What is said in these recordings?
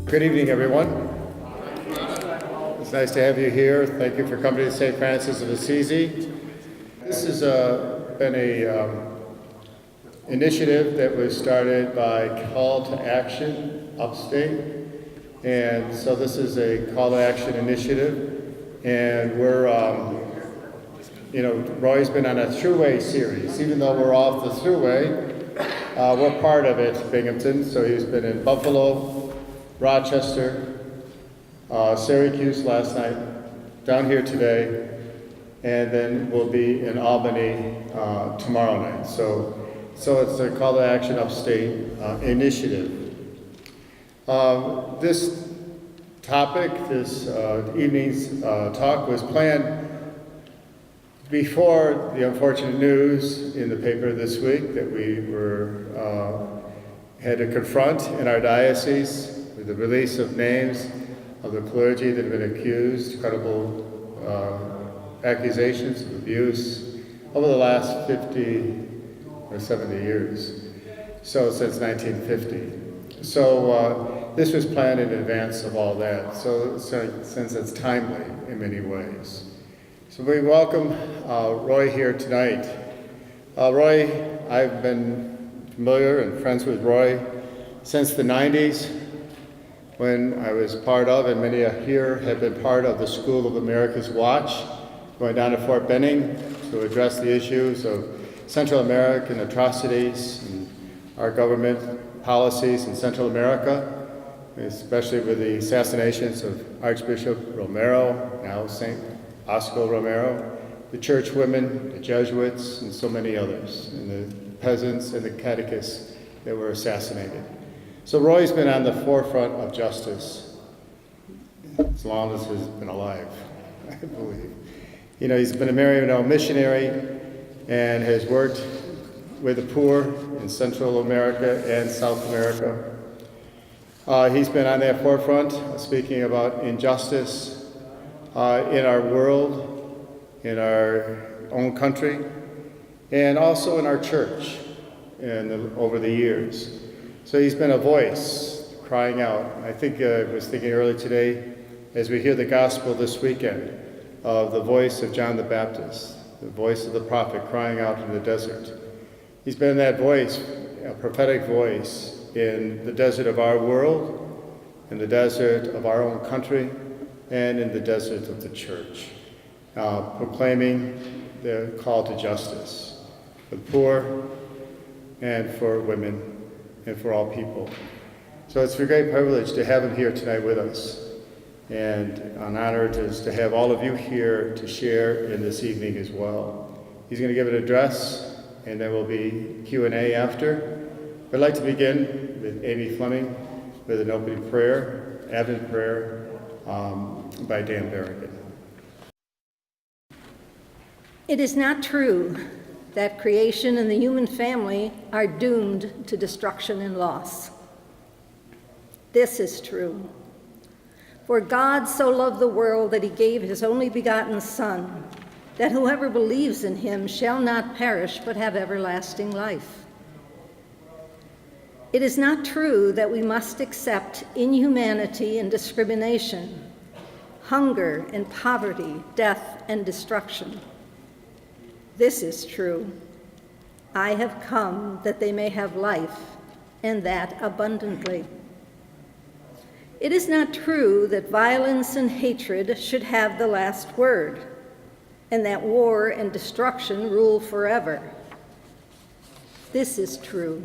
Good evening, everyone. It's nice to have you here. Thank you for coming to St. Francis of Assisi. This has been an initiative that was started by Call to Action Upstate. And so this is a Call to Action initiative. And we're, Roy's been on a Thruway series. Even though we're off the Thruway, we're part of it, Binghamton. So he's been in Buffalo, Rochester, Syracuse last night, down here today, and then we'll be in Albany tomorrow night. So it's a Call to Action Upstate initiative. This topic, this evening's talk was planned before the unfortunate news in the paper this week that we had to confront in our diocese, with the release of names of the clergy that have been accused, credible accusations of abuse over the last 50 or 70 years, so since 1950. So this was planned in advance of all that, so since it's timely in many ways. So we welcome Roy here tonight. Roy, I've been familiar and friends with Roy since the 90s, when I was part of, and many here have been part of, the School of America's Watch, going down to Fort Benning to address the issues of Central American atrocities and our government policies in Central America, especially with the assassinations of Archbishop Romero, now St. Oscar Romero, the church women, the Jesuits, and so many others, and the peasants and the catechists that were assassinated. So Roy's been on the forefront of justice as long as he's been alive, I believe. He's been a missionary and has worked with the poor in Central America and South America. He's been on that forefront, speaking about injustice in our world, in our own country, and also in our church over the years. So he's been a voice crying out. I think I was thinking earlier today, as we hear the gospel this weekend, of the voice of John the Baptist, the voice of the prophet crying out in the desert. He's been that voice, a prophetic voice, in the desert of our world, in the desert of our own country, and in the desert of the church, proclaiming the call to justice for the poor and for women and for all people. So it's a great privilege to have him here tonight with us, and an honor it is to have all of you here to share in this evening as well. He's going to give an address, and there will be Q&A after. I'd like to begin with Amy Fleming with an opening prayer, Advent prayer, by Dan Berrigan. It is not true that creation and the human family are doomed to destruction and loss. This is true. For God so loved the world that he gave his only begotten Son, that whoever believes in him shall not perish but have everlasting life. It is not true that we must accept inhumanity and discrimination, hunger and poverty, death and destruction. This is true. I have come that they may have life, and that abundantly. It is not true that violence and hatred should have the last word, and that war and destruction rule forever. This is true.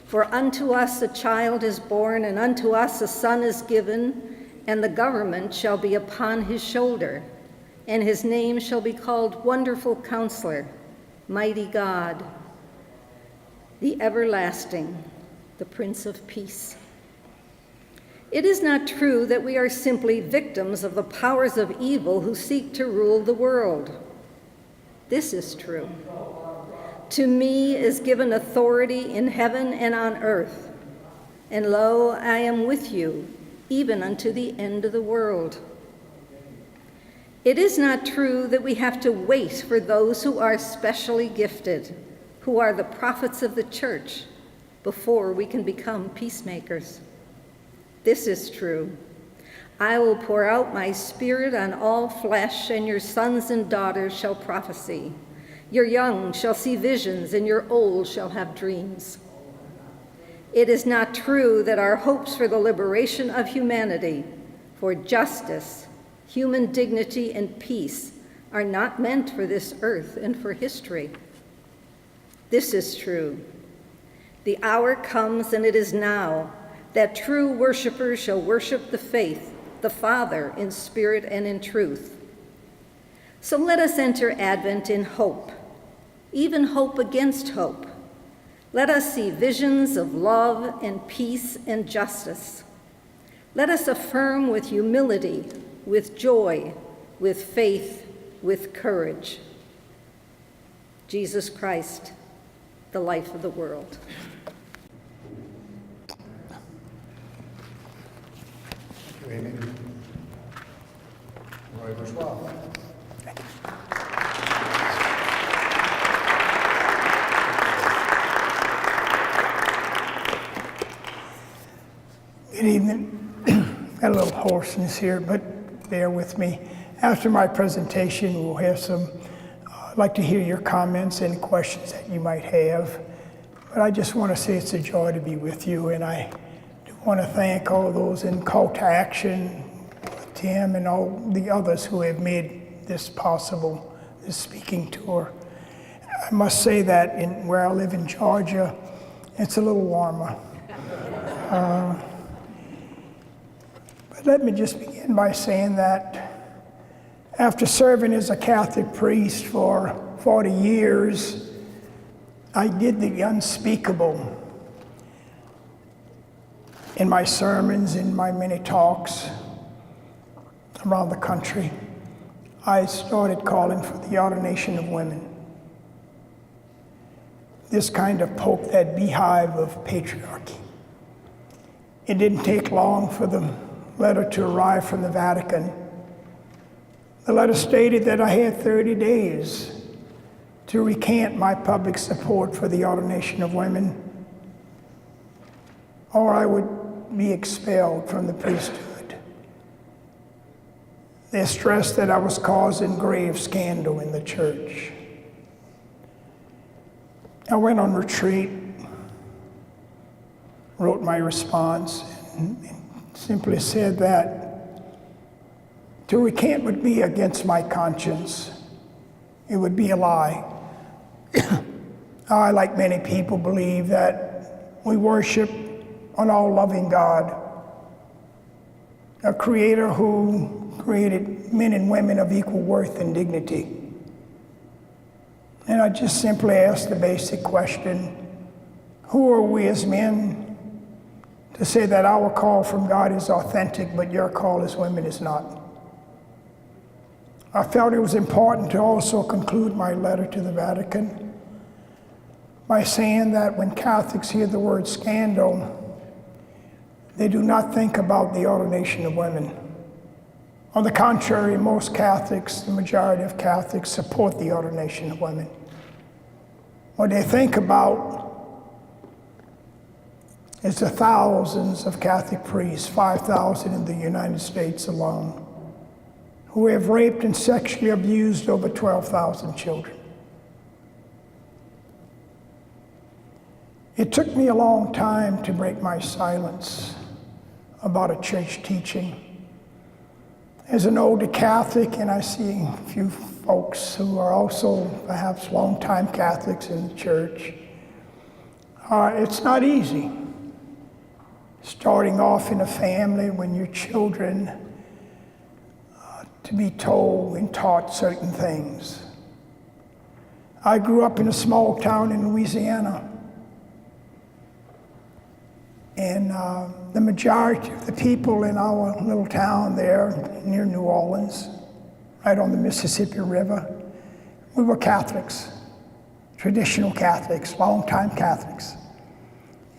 For unto us a child is born, and unto us a son is given, and the government shall be upon his shoulder, and his name shall be called Wonderful Counselor, Mighty God, the Everlasting, the Prince of Peace. It is not true that we are simply victims of the powers of evil who seek to rule the world. This is true. To me is given authority in heaven and on earth, and lo, I am with you, even unto the end of the world. It is not true that we have to wait for those who are specially gifted, who are the prophets of the church, before we can become peacemakers. This is true. I will pour out my Spirit on all flesh, and your sons and daughters shall prophesy. Your young shall see visions, and your old shall have dreams. It is not true that our hopes for the liberation of humanity, for justice, human dignity, and peace are not meant for this earth and for history. This is true. The hour comes, and it is now, that true worshipers shall worship the faith, the Father, in spirit and in truth. So let us enter Advent in hope, even hope against hope. Let us see visions of love and peace and justice. Let us affirm with humility, with joy, with faith, with courage. Jesus Christ, the life of the world. Amy. Roy Bourgeois. Good evening. Got a little hoarseness here, but bear with me. After my presentation, we'll have some, I'd like to hear your comments and questions that you might have. But I just want to say it's a joy to be with you, and I do want to thank all of those in call to action, Tim and all the others who have made this possible, this speaking tour. I must say that where I live in Georgia, it's a little warmer. But let me just begin by saying that after serving as a Catholic priest for 40 years, I did the unspeakable in my sermons, in my many talks around the country. I started calling for the ordination of women. This kind of poke that beehive of patriarchy. It didn't take long for the letter to arrive from the Vatican. The letter stated that I had 30 days to recant my public support for the ordination of women, or I would be expelled from the priesthood. They stressed that I was causing grave scandal in the church. I went on retreat, wrote my response, and simply said that to recant would be against my conscience. It would be a lie. I, like many people, believe that we worship an all-loving God, a creator who created men and women of equal worth and dignity. And I just simply ask the basic question, who are we as men to say that our call from God is authentic, but your call as women is not? I felt it was important to also conclude my letter to the Vatican by saying that when Catholics hear the word scandal, they do not think about the ordination of women. On the contrary, most Catholics, the majority of Catholics, support the ordination of women. What they think about is the thousands of Catholic priests, 5,000 in the United States alone, who have raped and sexually abused over 12,000 children. It took me a long time to break my silence about a church teaching. As an older Catholic, and I see a few folks who are also perhaps longtime Catholics in the church, it's not easy starting off in a family when your children to be told and taught certain things. I grew up in a small town in Louisiana, and the majority of the people in our little town there near New Orleans, right on the Mississippi River, we were Catholics, traditional Catholics, longtime Catholics.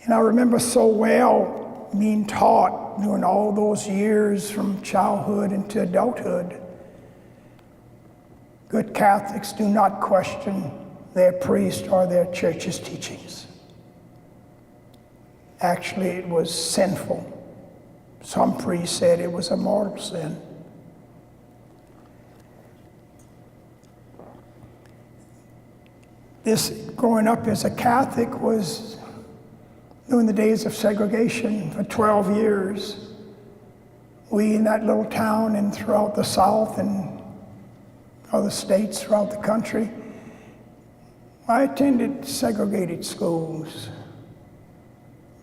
And I remember so well being taught during all those years from childhood into adulthood, good Catholics do not question their priest or their church's teachings. Actually, it was sinful Some priests said it was a mortal sin. This, growing up as a Catholic, was during the days of segregation for 12 years. We in that little town and throughout the South and other states throughout the country, I attended segregated schools.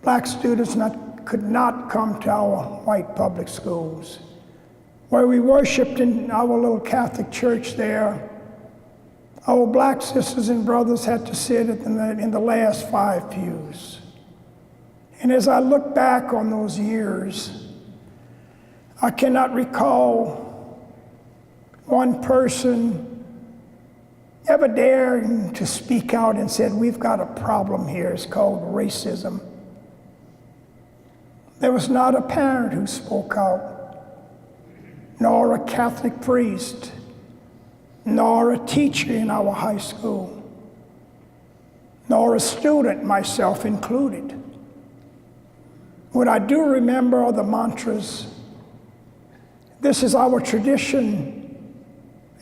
Black students could not come to our white public schools. Where we worshiped in our little Catholic church there, our black sisters and brothers had to sit in the last 5 pews. And as I look back on those years, I cannot recall one person ever daring to speak out and said, we've got a problem here, it's called racism. There was not a parent who spoke out, nor a Catholic priest, nor a teacher in our high school, nor a student, myself included. What I do remember are the mantras. This is our tradition,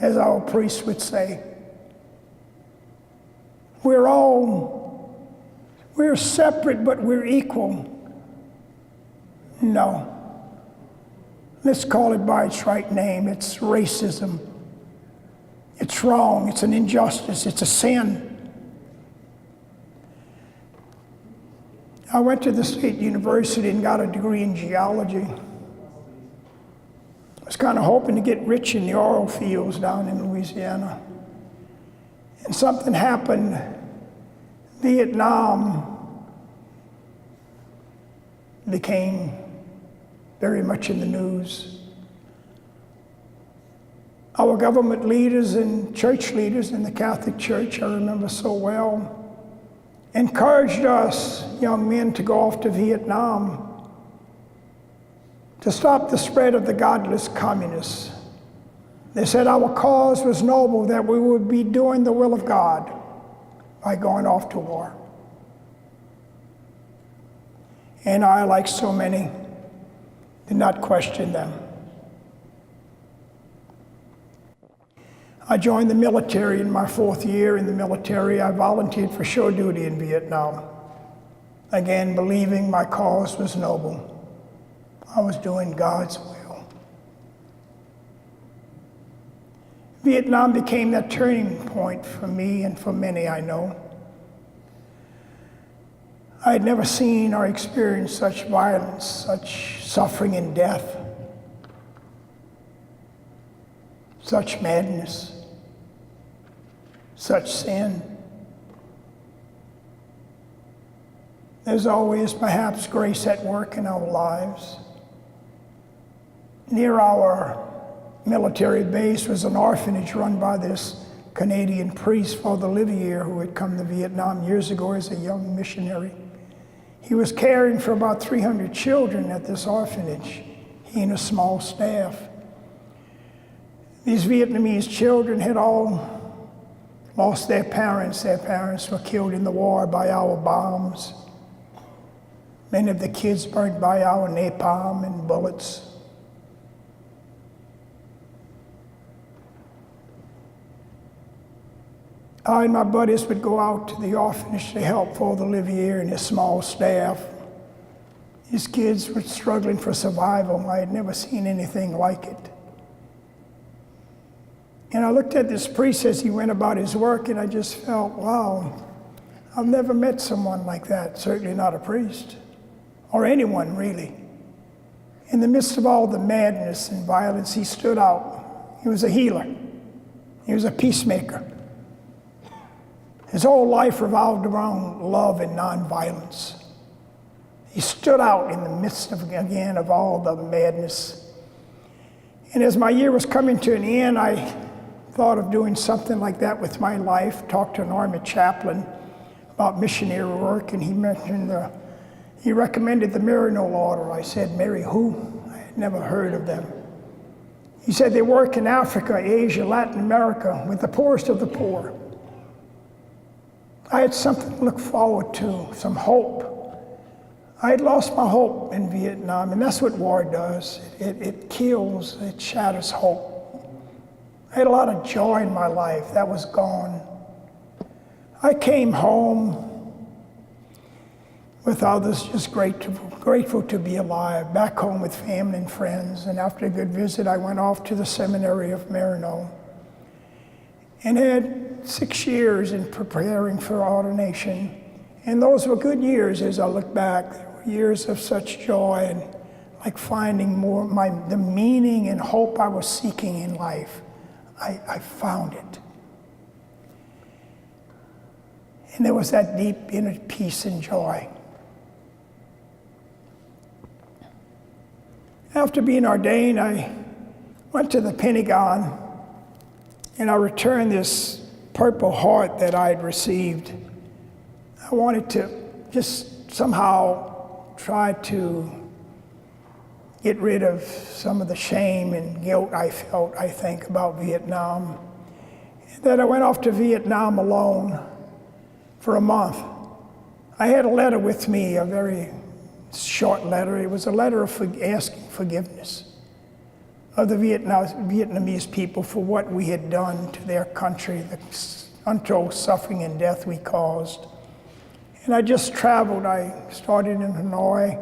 as our priests would say. We're separate, but we're equal. No. Let's call it by its right name. It's racism. It's wrong. It's an injustice. It's a sin. I went to the State University and got a degree in geology. I was kind of hoping to get rich in the oil fields down in Louisiana. And something happened. Vietnam became very much in the news. Our government leaders and church leaders in the Catholic Church, I remember so well, encouraged us young men to go off to Vietnam to stop the spread of the godless communists. They said our cause was noble, that we would be doing the will of God by going off to war. And I, like so many, did not question them. I joined the military in my 4th year in the military. I volunteered for shore duty in Vietnam. Again, believing my cause was noble. I was doing God's will. Vietnam became that turning point for me and for many I know. I had never seen or experienced such violence, such suffering and death, such madness, such sin. There's always perhaps grace at work in our lives. Near our military base was an orphanage run by this Canadian priest, Father Olivier, who had come to Vietnam years ago as a young missionary. He was caring for about 300 children at this orphanage, he and a small staff. These Vietnamese children had all lost their parents. Their parents were killed in the war by our bombs. Many of the kids burned by our napalm and bullets. I and my buddies would go out to the orphanage to help Father Olivier and his small staff. These kids were struggling for survival. I had never seen anything like it. And I looked at this priest as he went about his work, and I just felt, wow, I've never met someone like that, certainly not a priest, or anyone really. In the midst of all the madness and violence, he stood out. He was a healer. He was a peacemaker. His whole life revolved around love and nonviolence. He stood out in the midst of all the madness. And as my year was coming to an end, I thought of doing something like that with my life. Talked to an army chaplain about missionary work, and he recommended the Maryknoll Order. I said, Mary who? I had never heard of them. He said they work in Africa, Asia, Latin America with the poorest of the poor. I had something to look forward to, some hope. I had lost my hope in Vietnam, and that's what war does. It kills, it shatters hope. I had a lot of joy in my life. That was gone. I came home with others, just grateful to be alive, back home with family and friends. And after a good visit, I went off to the seminary of Marino and had 6 years in preparing for ordination. And those were good years as I look back. They were years of such joy and like finding more the meaning and hope I was seeking in life. I found it. And there was that deep inner peace and joy. After being ordained, I went to the Pentagon and I returned this Purple Heart that I had received. I wanted to just somehow try to get rid of some of the shame and guilt I felt, I think, about Vietnam. And then I went off to Vietnam alone for a month. I had a letter with me, a very short letter. It was a letter of asking forgiveness of the Vietnamese people for what we had done to their country, the untold suffering and death we caused. And I just traveled. I started in Hanoi,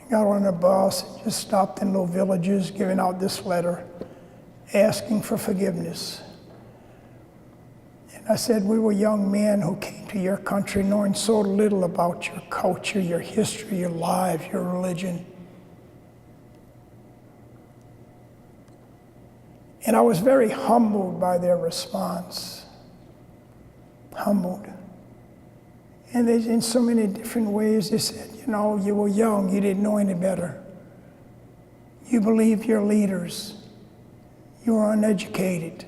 got on a bus, and just stopped in little villages giving out this letter, asking for forgiveness. I said, we were young men who came to your country knowing so little about your culture, your history, your lives, your religion. And I was very humbled by their response. Humbled. And they, in so many different ways, they said, you know, you were young, you didn't know any better. You believed your leaders. You were uneducated.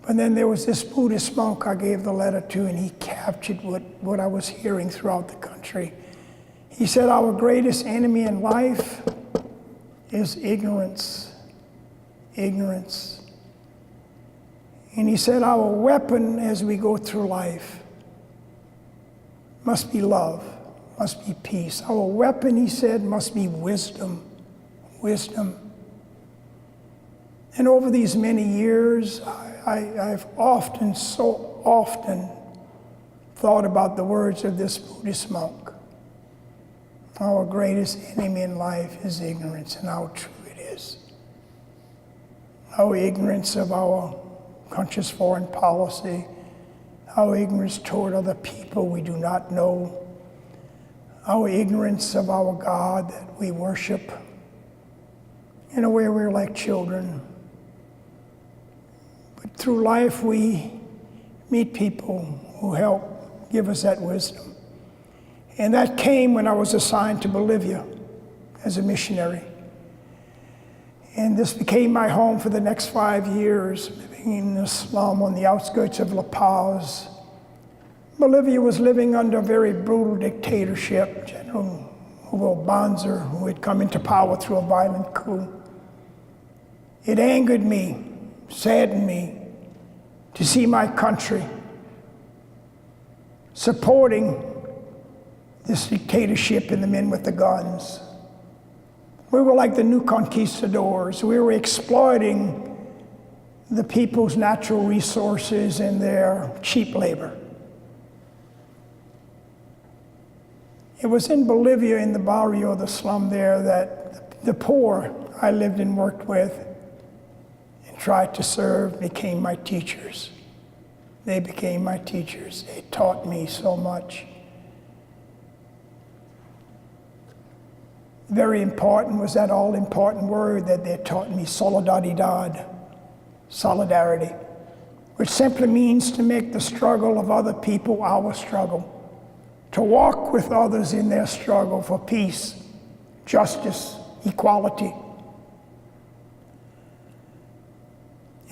But then there was this Buddhist monk I gave the letter to, and he captured what I was hearing throughout the country. He said, our greatest enemy in life is ignorance. Ignorance. And he said, our weapon as we go through life must be love, must be peace. Our weapon, he said, must be wisdom. Wisdom. And over these many years, I've often, so often, thought about the words of this Buddhist monk. Our greatest enemy in life is ignorance, and how true it is. Our ignorance of our country's foreign policy, our ignorance toward other people we do not know, our ignorance of our God that we worship. In a way, we're like children. But through life, we meet people who help give us that wisdom. And that came when I was assigned to Bolivia as a missionary. And this became my home for the next 5 years, living in a slum on the outskirts of La Paz. Bolivia was living under a very brutal dictatorship, General Hugo Banzer, who had come into power through a violent coup. It angered me, saddened me to see my country supporting this dictatorship and the men with the guns. We were like the new conquistadors. We were exploiting the people's natural resources and their cheap labor. It was in Bolivia, in the barrio, the slum there, that the poor I lived and worked with and tried to serve became my teachers. They became my teachers. They taught me so much. Very important was that all-important word that they taught me, solidaridad, solidarity, which simply means to make the struggle of other people our struggle, to walk with others in their struggle for peace, justice, equality.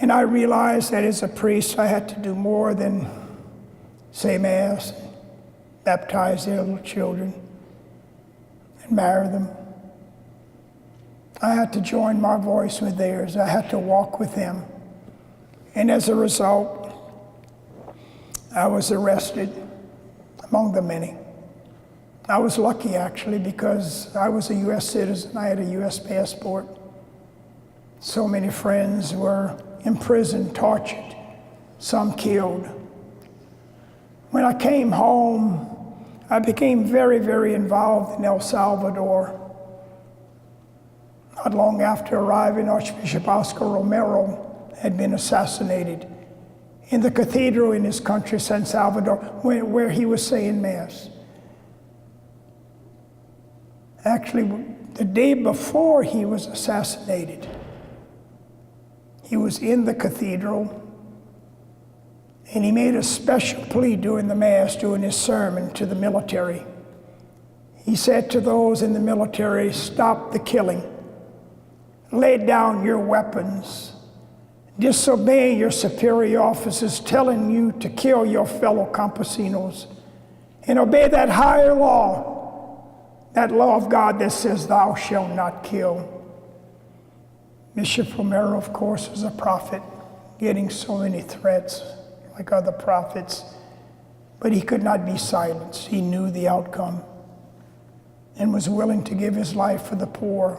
And I realized that as a priest, I had to do more than say Mass, baptize their little children, and marry them. I had to join my voice with theirs. I had to walk with them. And as a result, I was arrested among the many. I was lucky, actually, because I was a U.S. citizen. I had a U.S. passport. So many friends were imprisoned, tortured, some killed. When I came home, I became very, very involved in El Salvador. Not long after arriving, Archbishop Romero had been assassinated in the cathedral in his country, San Salvador, where he was saying Mass. Actually, the day before he was assassinated, he was in the cathedral, and he made a special plea during the Mass, during his sermon to the military. He said to those in the military, "Stop the killing. Lay down your weapons. Disobey your superior officers telling you to kill your fellow campesinos, and obey that higher law, that law of God that says, 'Thou shalt not kill.'" Bishop Romero, of course, was a prophet, getting so many threats like other prophets, but he could not be silenced. He knew the outcome and was willing to give his life for the poor.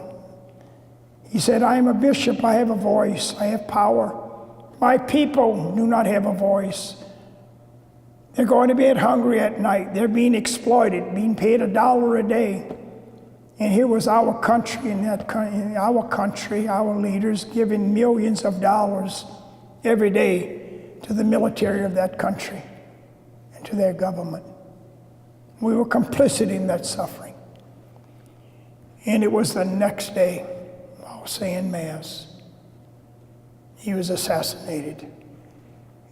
He said, "I am a bishop, I have a voice, I have power. My people do not have a voice. They're going to bed hungry at night. They're being exploited, being paid $1 a day." And here was our country, our leaders giving millions of dollars every day to the military of that country and to their government. We were complicit in that suffering. And it was the next day, while saying Mass, he was assassinated.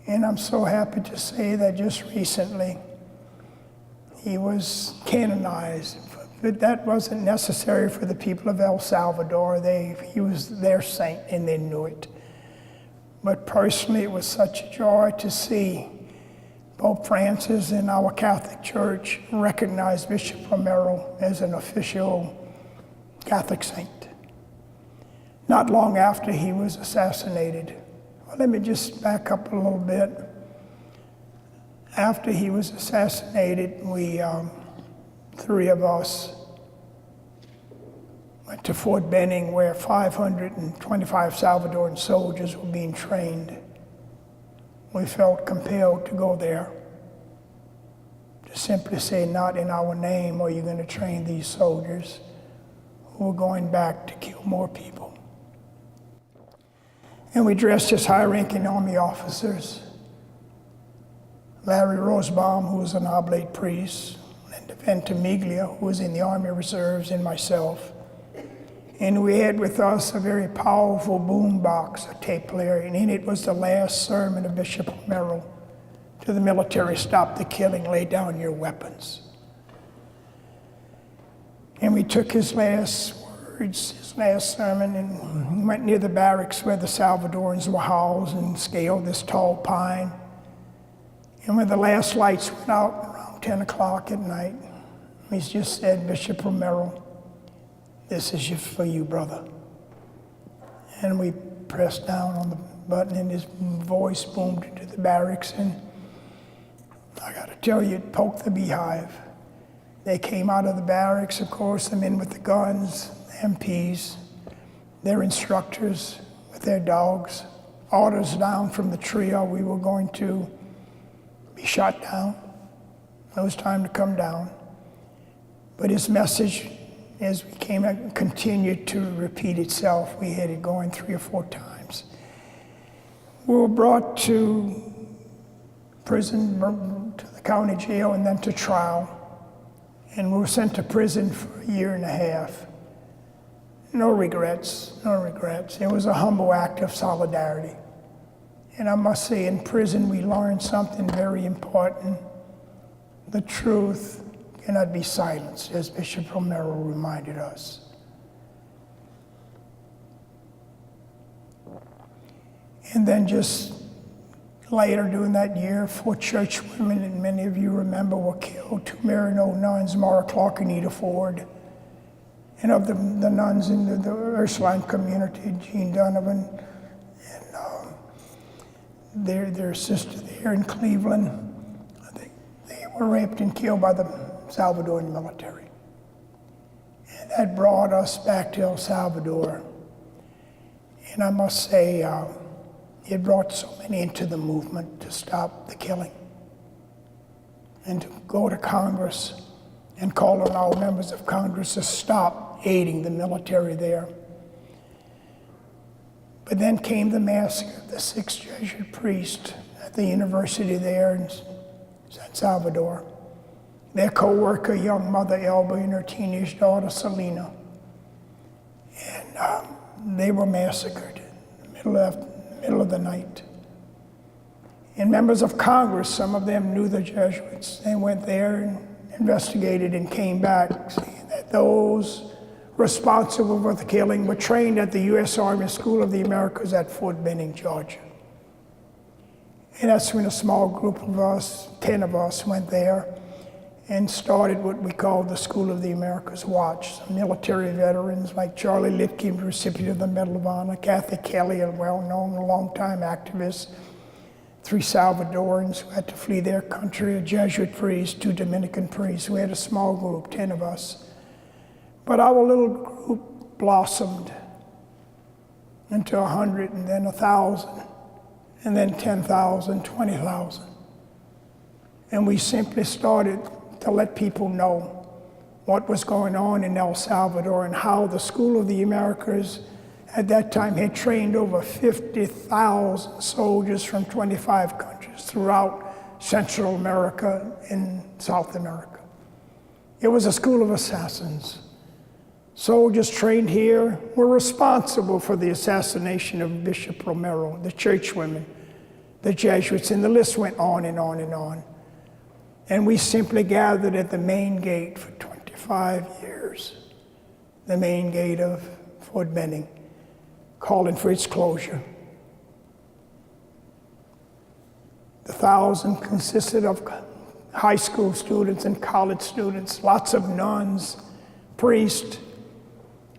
And I'm so happy to say that just recently he was canonized. But that wasn't necessary for the people of El Salvador. He was their saint and they knew it. But personally, it was such a joy to see Pope Francis and our Catholic Church recognize Bishop Romero as an official Catholic saint. Not long after he was assassinated. Well, let me just back up a little bit. After he was assassinated, we, three of us, went to Fort Benning, where 525 Salvadoran soldiers were being trained. We felt compelled to go there to simply say, "Not in our name are you going to train these soldiers who are going back to kill more people." And we dressed as high-ranking Army officers. Larry Rosebaum, who was an oblate priest, and Ventimiglia, who was in the Army Reserves, and myself. And we had with us a very powerful boom box, a tape player, and in it was the last sermon of Bishop Romero to the military: "Stop the killing, lay down your weapons." And we took his last words, his last sermon, and went near the barracks where the Salvadorans were housed and scaled this tall pine. And when the last lights went out around 10 o'clock at night, he just said, "Bishop Romero, this is for you, brother." And we pressed down on the button and his voice boomed into the barracks, and I gotta tell you, it poked the beehive. They came out of the barracks, of course, the men with the guns, the MPs, their instructors with their dogs, orders down from the trio. We were going to be shot down. It was time to come down. But his message, as we came out, continued to repeat itself. We had it going 3 or 4 times. We were brought to prison, to the county jail, and then to trial. And we were sent to prison for 1.5 years. No regrets, no regrets. It was a humble act of solidarity. And I must say, in prison, we learned something very important. The truth cannot be silenced, as Bishop Romero reminded us. And then just later during that year, 4 church women, and many of you remember, were killed. 2 Maryknoll nuns, Mara Clark and Anita Ford. And of the nuns in the Ursuline community, Jean Donovan, and their sister there in Cleveland, they were raped and killed by the Salvadoran military. And that brought us back to El Salvador. And I must say, it brought so many into the movement to stop the killing and to go to Congress and call on our members of Congress to stop aiding the military there. But then came the massacre of the 6 Jesuit priests at the university there in San Salvador. Their co-worker, young mother Elba, and her teenage daughter Selena. And they were massacred in the middle of the night. And members of Congress, some of them knew the Jesuits. They went there and investigated and came back saying that those responsible for the killing were trained at the U.S. Army School of the Americas at Fort Benning, Georgia. And that's when a small group of us, 10 of us, went there and started what we called the School of the Americas Watch. Some military veterans like Charlie Lipkin, recipient of the Medal of Honor, Kathy Kelly, a well-known, long-time activist, 3 Salvadorans who had to flee their country, a Jesuit priest, 2 Dominican priests. We had a small group, 10 of us. But our little group blossomed into 100, and then 1,000, and then 10,000, 20,000. And we simply started to let people know what was going on in El Salvador and how the School of the Americas at that time had trained over 50,000 soldiers from 25 countries throughout Central America and South America. It was a school of assassins. Soldiers trained here were responsible for the assassination of Bishop Romero, the churchwomen, the Jesuits, and the list went on and on and on. And we simply gathered at the main gate for 25 years, the main gate of Fort Benning, calling for its closure. The 1,000 consisted of high school students and college students, lots of nuns, priests,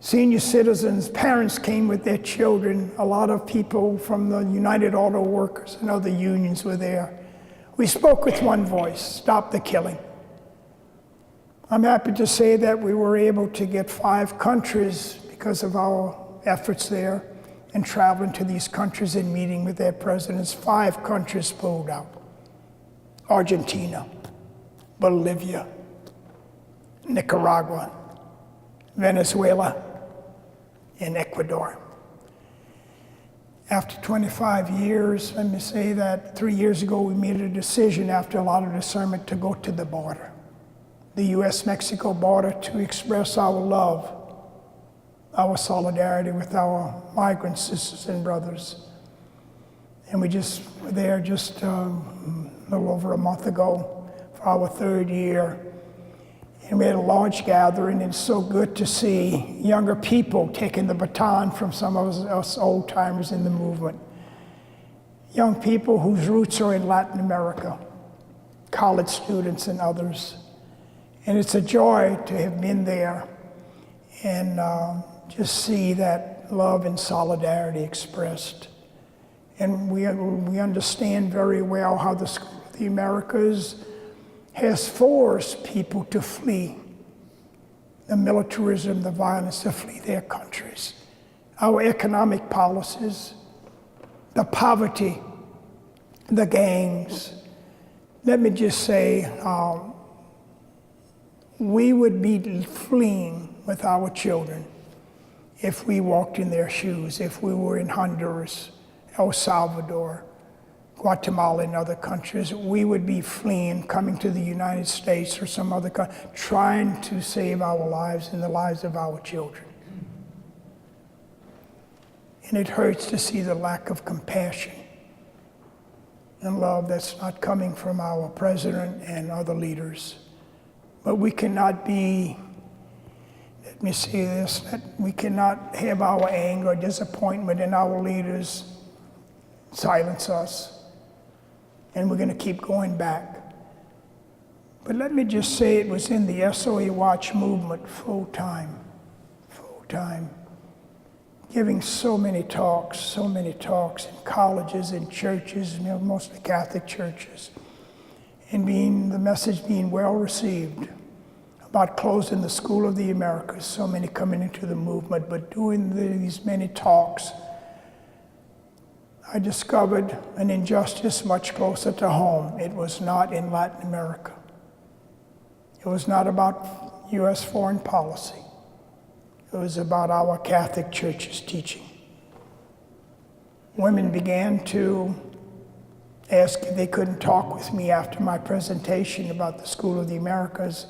senior citizens. Parents came with their children. A lot of people from the United Auto Workers and other unions were there. We spoke with one voice: stop the killing. I'm happy to say that we were able to get 5 countries because of our efforts there and traveling to these countries and meeting with their presidents. 5 countries pulled out: Argentina, Bolivia, Nicaragua, Venezuela, and Ecuador. After 25 years, let me say that 3 years ago we made a decision after a lot of discernment to go to the border, the U.S.-Mexico border, to express our love, our solidarity with our migrant sisters and brothers. And we just were there just a little over a month ago for our 3rd year. And we had a large gathering, and it's so good to see younger people taking the baton from some of us old-timers in the movement. Young people whose roots are in Latin America, college students and others. And it's a joy to have been there and just see that love and solidarity expressed. And we understand very well how the School of the Americas has forced people to flee the militarism, the violence, to flee their countries. Our economic policies, the poverty, the gangs. Let me just say, we would be fleeing with our children if we walked in their shoes, if we were in Honduras, El Salvador, Guatemala, and other countries. We would be fleeing, coming to the United States or some other country, trying to save our lives and the lives of our children. And it hurts to see the lack of compassion and love that's not coming from our president and other leaders. But we cannot be, let me say this, that we cannot have our anger, disappointment in our leaders silence us. And we're going to keep going back. But let me just say, it was in the SOA Watch movement full time, giving so many talks in colleges and churches, mostly Catholic churches, and the message being well received. about closing the School of the Americas, so many coming into the movement, but doing these many talks, I discovered an injustice much closer to home. It was not in Latin America. It was not about U.S. foreign policy. It was about our Catholic Church's teaching. Women began to ask if they couldn't talk with me after my presentation about the School of the Americas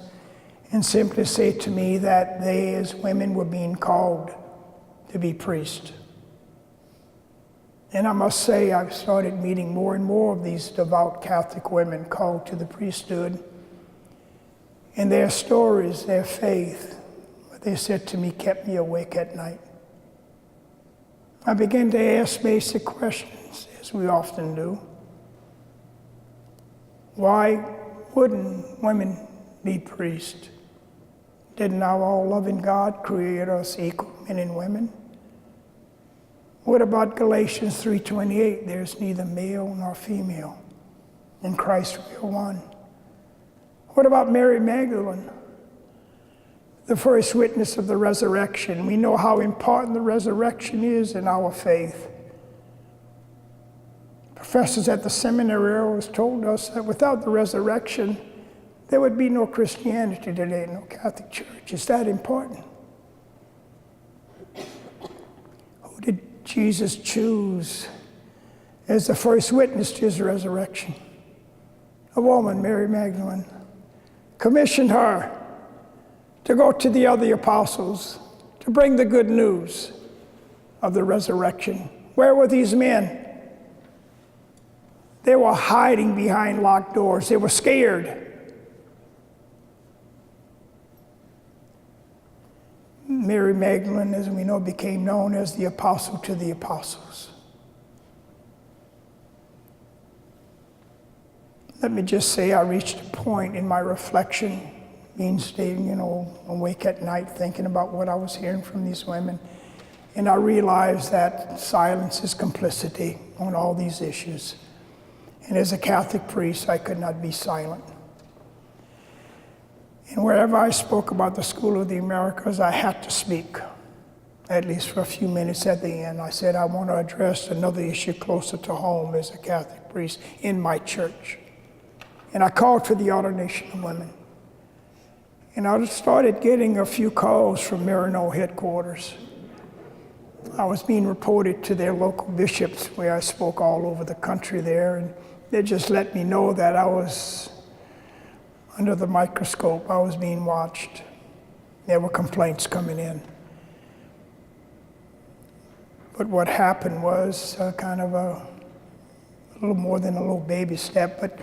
and simply say to me that they, as women, were being called to be priests. And I must say, I've started meeting more and more of these devout Catholic women called to the priesthood. And their stories, their faith, what they said to me kept me awake at night. I began to ask basic questions, as we often do. Why wouldn't women be priests? Didn't our all-loving God create us equal, men and women? What about Galatians 3:28? There's neither male nor female. In Christ we are one. What about Mary Magdalene, the first witness of the resurrection? We know how important the resurrection is in our faith. Professors at the seminary always told us that without the resurrection, there would be no Christianity today, no Catholic Church. Is that important? Who did Jesus choose as the first witness to his resurrection? A woman, Mary Magdalene. Commissioned her to go to the other apostles to bring the good news of the resurrection. Where were these men? They were hiding behind locked doors. They were scared. Mary Magdalene, as we know, became known as the apostle to the apostles. Let me just say I reached a point in my reflection, being staying, awake at night thinking about what I was hearing from these women. And I realized that silence is complicity on all these issues. And as a Catholic priest, I could not be silent. And wherever I spoke about the School of the Americas, I had to speak, at least for a few minutes at the end. I said, I want to address another issue closer to home as a Catholic priest in my church. And I called for the ordination of women. And I started getting a few calls from Marino headquarters. I was being reported to their local bishops, where I spoke all over the country there, and they just let me know that I was under the microscope. I was being watched. There were complaints coming in. But what happened was kind of a little more than a little baby step, but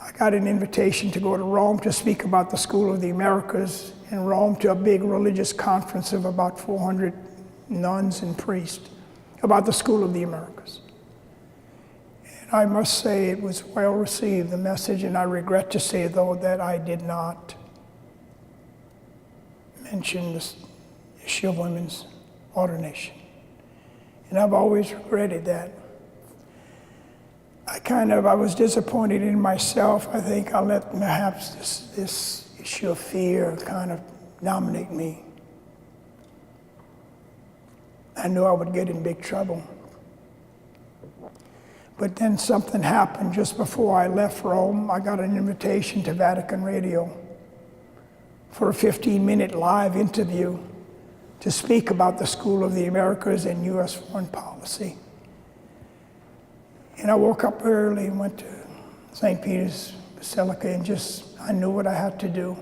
I got an invitation to go to Rome to speak about the School of the Americas in Rome, to a big religious conference of about 400 nuns and priests about the School of the Americas. And I must say it was well received, the message, and I regret to say, though, that I did not mention this issue of women's ordination. And I've always regretted that. I was disappointed in myself. I think I let perhaps this issue of fear kind of dominate me. I knew I would get in big trouble. But then something happened just before I left Rome. I got an invitation to Vatican Radio for a 15-minute live interview to speak about the School of the Americas and U.S. foreign policy. And I woke up early and went to St. Peter's Basilica, and I knew what I had to do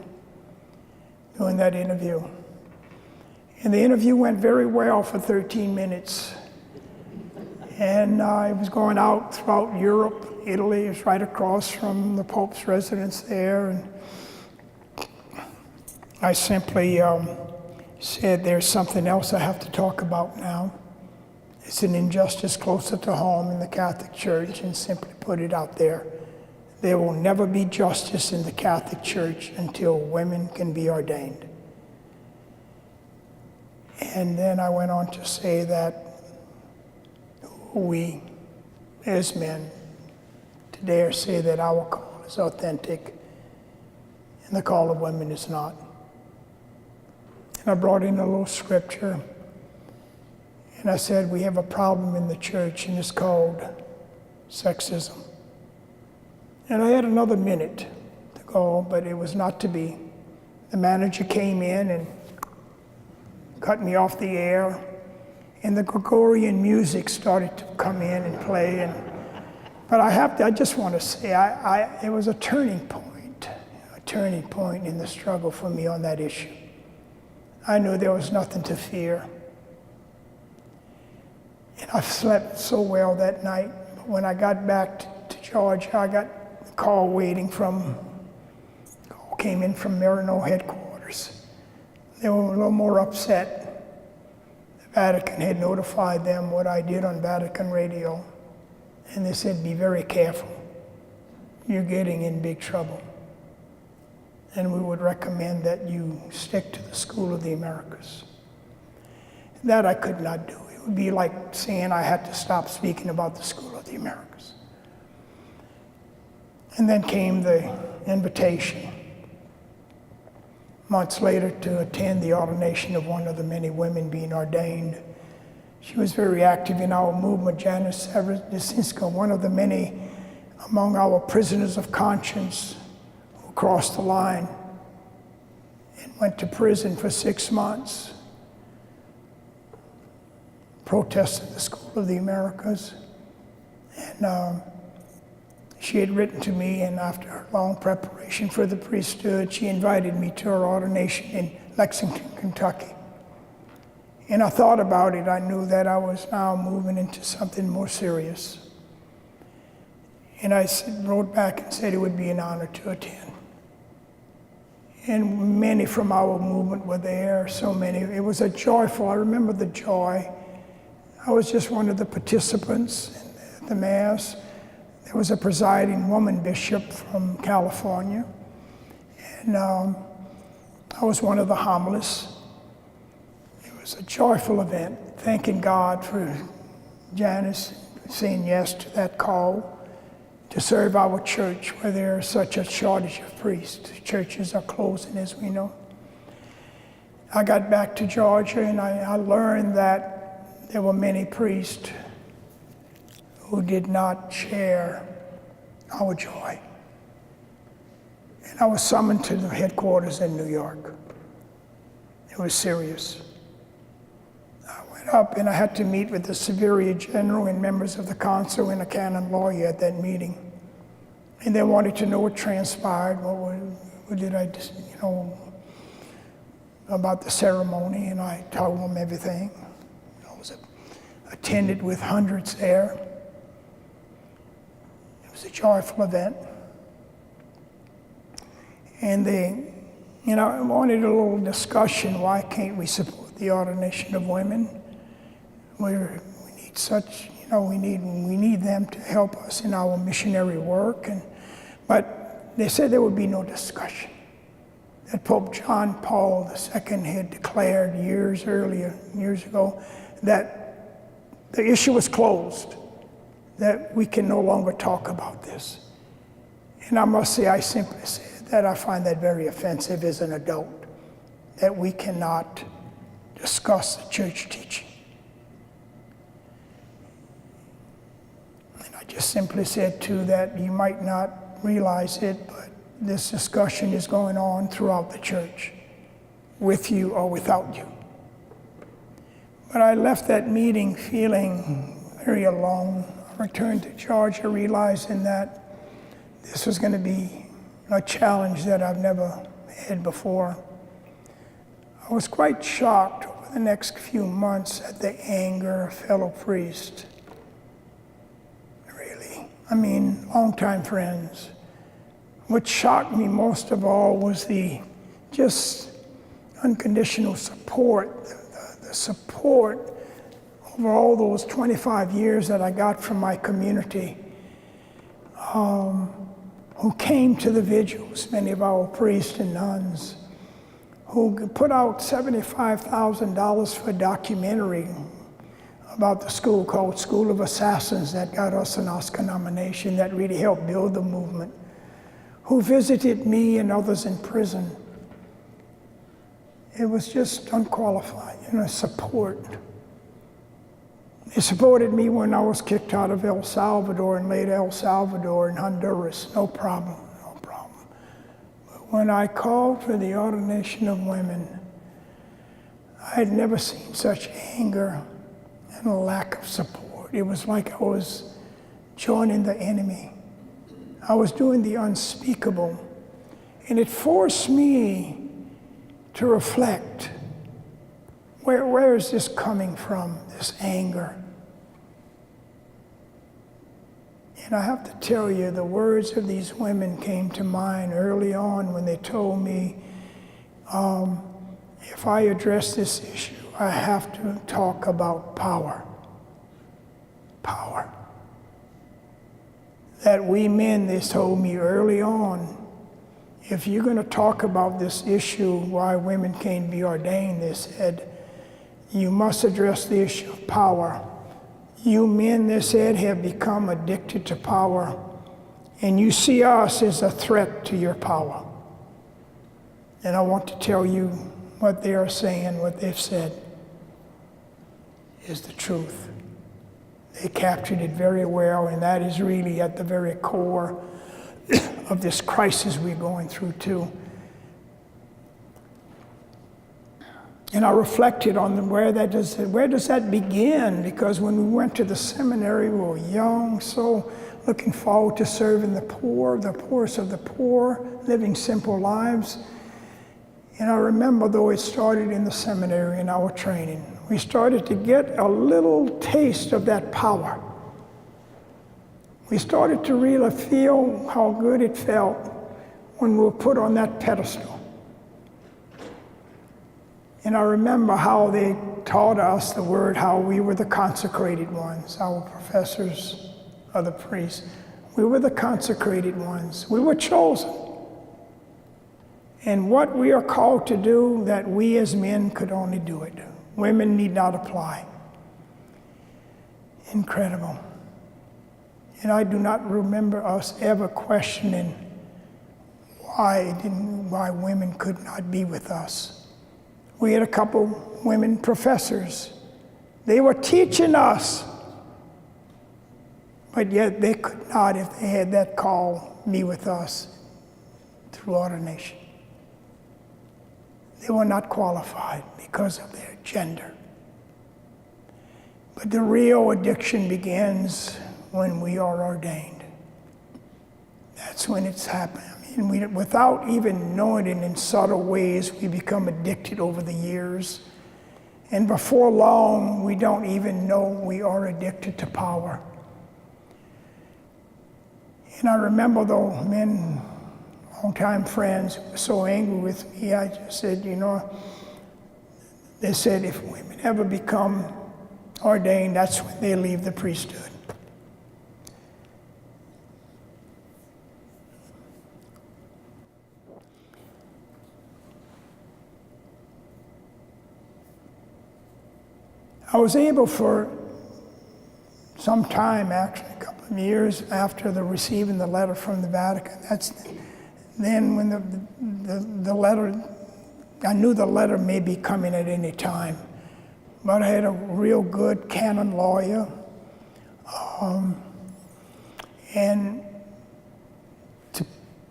during that interview. And the interview went very well for 13 minutes. And I was going out throughout Europe. Italy is right across from the Pope's residence there. And I simply said, there's something else I have to talk about now. It's an injustice closer to home in the Catholic Church, and simply put it out there. There will never be justice in the Catholic Church until women can be ordained. And then I went on to say that we, as men, to dare say that our call is authentic and the call of women is not. And I brought in a little scripture. And I said, we have a problem in the church, and it's called sexism. And I had another minute to go, but it was not to be. The manager came in and cut me off the air, and the Gregorian music started to come in and play. But I just want to say, it was a turning point in the struggle for me on that issue. I knew there was nothing to fear. And I slept so well that night. But when I got back to Georgia, I got a call came in from Marino headquarters. They were a little more upset. The Vatican had notified them what I did on Vatican radio. And they said, be very careful. You're getting in big trouble. And we would recommend that you stick to the School of the Americas. That I could not do. It would be like saying I had to stop speaking about the School of the Americas. And then came the invitation, months later, to attend the ordination of one of the many women being ordained. She was very active in our movement, Janice Jasinska, one of the many among our prisoners of conscience who crossed the line and went to prison for 6 months, protested the School of the Americas. And she had written to me, and after her long preparation for the priesthood, she invited me to her ordination in Lexington, Kentucky. And I thought about it. I knew that I was now moving into something more serious. And I wrote back and said it would be an honor to attend. And many from our movement were there, so many. It was a joyful, I remember the joy. I was just one of the participants in the Mass. There was a presiding woman bishop from California. And I was one of the homilists. It was a joyful event, thanking God for Janice saying yes to that call to serve our church where there is such a shortage of priests. Churches are closing, as we know. I got back to Georgia, and I learned that there were many priests who did not share our joy. And I was summoned to the headquarters in New York. It was serious. I went up and I had to meet with the Superior General and members of the council and a canon lawyer at that meeting. And they wanted to know what transpired, what did I, about the ceremony, and I told them everything. I was attended with hundreds there. It was a joyful event. And they, wanted a little discussion. Why can't we support the ordination of women? We need such, we need them to help us in our missionary work. But they said there would be no discussion. That Pope John Paul II had declared years ago, that the issue was closed, that we can no longer talk about this. And I must say, I simply said that I find that very offensive as an adult, that we cannot discuss the church teaching. And I just simply said, too, that you might not realize it, but this discussion is going on throughout the church, with you or without you. But I left that meeting feeling very alone. I returned to Georgia realizing that this was going to be a challenge that I've never had before. I was quite shocked over the next few months at the anger of fellow priests. Really. Longtime friends. What shocked me most of all was the just unconditional support, the support over all those 25 years that I got from my community, who came to the vigils, many of our priests and nuns, who put out $75,000 for a documentary about the school called School of Assassins that got us an Oscar nomination, that really helped build the movement, who visited me and others in prison. it was just unqualified, support. They supported me when I was kicked out of El Salvador and later El Salvador and Honduras, no problem. But when I called for the ordination of women, I had never seen such anger and a lack of support. It was like I was joining the enemy. I was doing the unspeakable. And it forced me to reflect, where is this coming from, this anger? And I have to tell you, the words of these women came to mind early on when they told me, if I address this issue, I have to talk about power. Power. That we men, they told me early on, if you're going to talk about this issue, why women can't be ordained, they said, you must address the issue of power. You men, they said, have become addicted to power, and you see us as a threat to your power. And I want to tell you what they are saying, what they've said, is the truth. They captured it very well, and that is really at the very core of this crisis we're going through too. And I reflected on where does that begin? Because when we went to the seminary, we were young, so looking forward to serving the poorest of the poor, living simple lives. And I remember, though, it started in the seminary in our training. We started to get a little taste of that power. We started to really feel how good it felt when we were put on that pedestal. And I remember how they taught us the word, how we were the consecrated ones, our professors, other priests. We were the consecrated ones. We were chosen. And what we are called to do, that we as men could only do it. Women need not apply. Incredible. And I do not remember us ever questioning why women could not be with us. We had a couple women professors. They were teaching us, but yet they could not, if they had that call, be with us through ordination. They were not qualified because of their gender. But the real addiction begins when we are ordained. That's when it's happened. I mean, without even knowing it, in subtle ways, we become addicted over the years. And before long, we don't even know we are addicted to power. And I remember, though, men, longtime friends, who were so angry with me, I just said, they said if women ever become ordained, that's when they leave the priesthood. I was able for some time, actually a couple of years after receiving the letter from the Vatican. That's then when the letter, I knew the letter may be coming at any time, but I had a real good canon lawyer, and to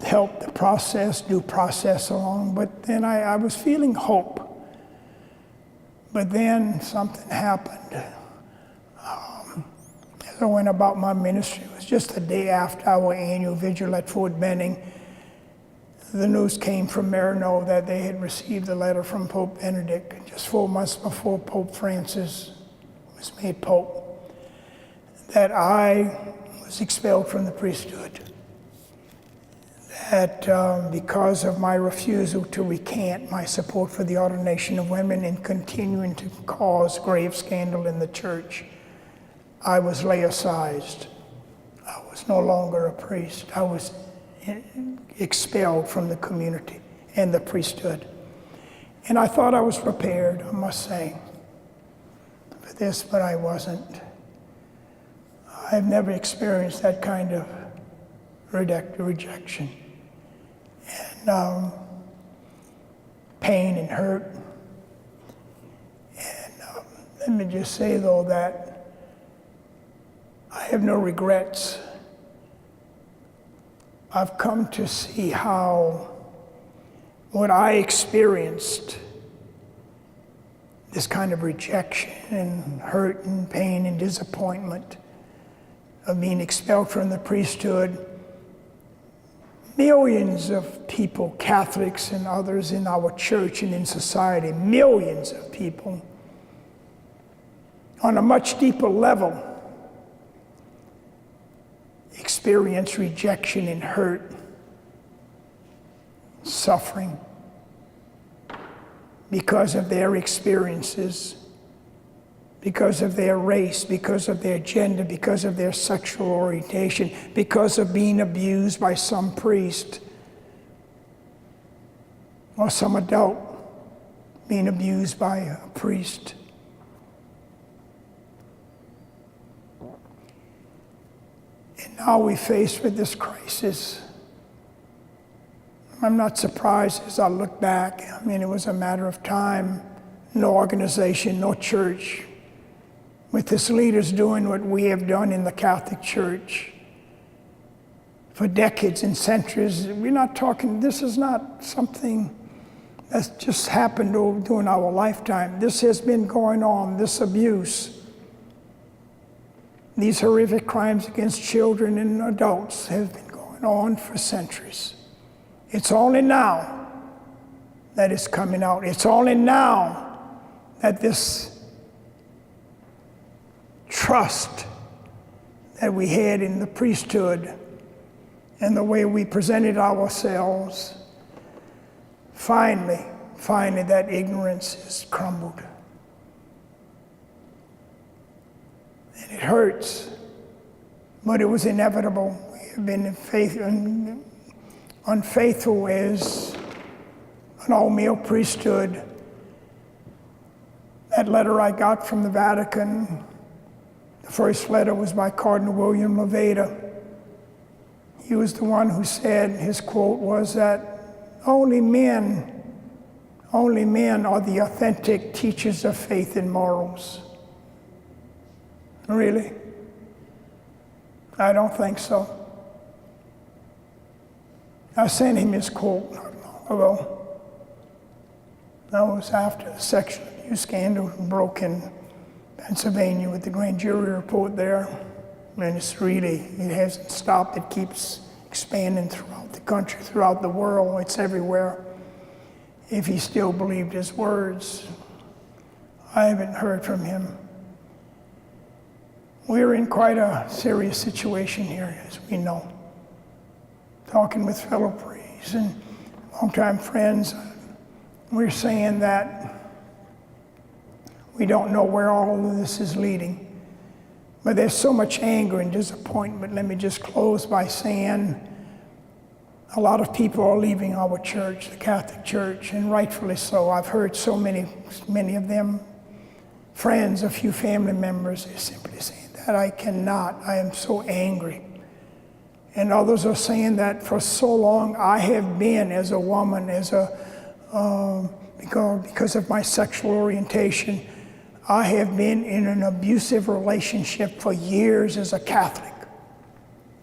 help the process, due process along. But then I was feeling hope. But then something happened. As I went about my ministry, it was just the day after our annual vigil at Fort Benning. The news came from Marino that they had received a letter from Pope Benedict just 4 months before Pope Francis was made Pope, that I was expelled from the priesthood. That because of my refusal to recant my support for the ordination of women and continuing to cause grave scandal in the church, I was laicized. I was no longer a priest. I was expelled from the community and the priesthood. And I thought I was prepared, I must say, for this, but I wasn't. I've never experienced that kind of rejection. And pain and hurt, Let me just say, though, that I have no regrets. I've come to see how what I experienced, this kind of rejection and hurt and pain and disappointment of being expelled from the priesthood, millions of people, Catholics and others in our church and in society, millions of people, on a much deeper level, experience rejection and hurt, suffering, because of their experiences, because of their race, because of their gender, because of their sexual orientation, because of being abused by some priest or some adult being abused by a priest. And now we're faced with this crisis. I'm not surprised as I look back. I mean, it was a matter of time. No organization, no church, with its leaders doing what we have done in the Catholic Church for decades and centuries. We're not talking, this is not something that's just happened during our lifetime. This has been going on, this abuse. These horrific crimes against children and adults have been going on for centuries. It's only now that it's coming out. It's only now that this trust that we had in the priesthood and the way we presented ourselves, finally that ignorance is crumbled. And it hurts, but it was inevitable. We have been unfaithful as an all-male priesthood. That letter I got from the Vatican, the first letter was by Cardinal William Levada. He was the one who said, his quote was that only men are the authentic teachers of faith and morals. Really? I don't think so. I sent him his quote not long ago. That was after the sexual abuse scandal broke in Pennsylvania with the grand jury report there. And it hasn't stopped. It keeps expanding throughout the country, throughout the world. It's everywhere. If he still believed his words, I haven't heard from him. We're in quite a serious situation here, as we know. Talking with fellow priests and longtime friends, we're saying that we don't know where all of this is leading. But there's so much anger and disappointment. Let me just close by saying a lot of people are leaving our church, the Catholic Church, and rightfully so. I've heard so many of them, friends, a few family members, they're simply saying that I am so angry. And others are saying that for so long I have been, as a woman, because of my sexual orientation, I have been in an abusive relationship for years as a Catholic,